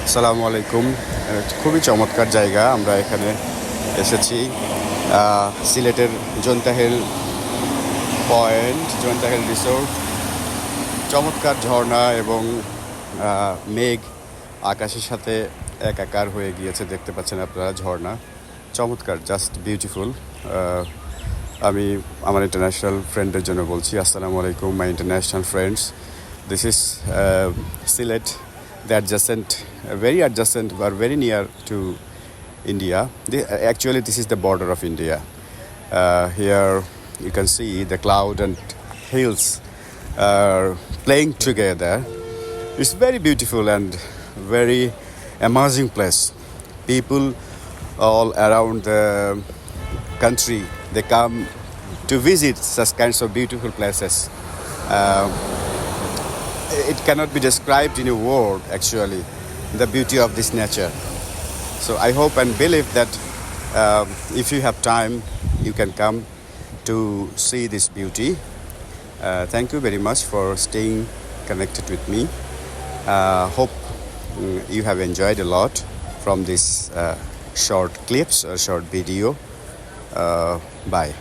আসসালামু আলাইকুম। খুবই চমৎকার জায়গা। আমরা এখানে এসেছি সিলেটের Jaintia hill point, Jaintia hill resort. চমৎকার ঝর্ণা এবং মেঘ আকাশের সাথে একাকার হয়ে গিয়েছে। দেখতে পাচ্ছেন আপনারা ঝর্ণা, চমৎকার, জাস্ট বিউটিফুল। আমি আমার ইন্টারন্যাশনাল ফ্রেন্ডের জন্য বলছি, আসসালামু আলাইকুম my international friends. This is Silet, the adjacent, very adjacent but very near to India. Actually, this is the border of India. Here you can see the cloud and hills playing together. It's very beautiful and very amazing place. People all around the country, they come to visit such kinds of beautiful places. It cannot be described in a word, actually, the beauty of this nature. So I hope and believe that if you have time, you can come to see this beauty. Thank you very much for staying connected with me. Hope you have enjoyed a lot from this short clips or short video. Bye.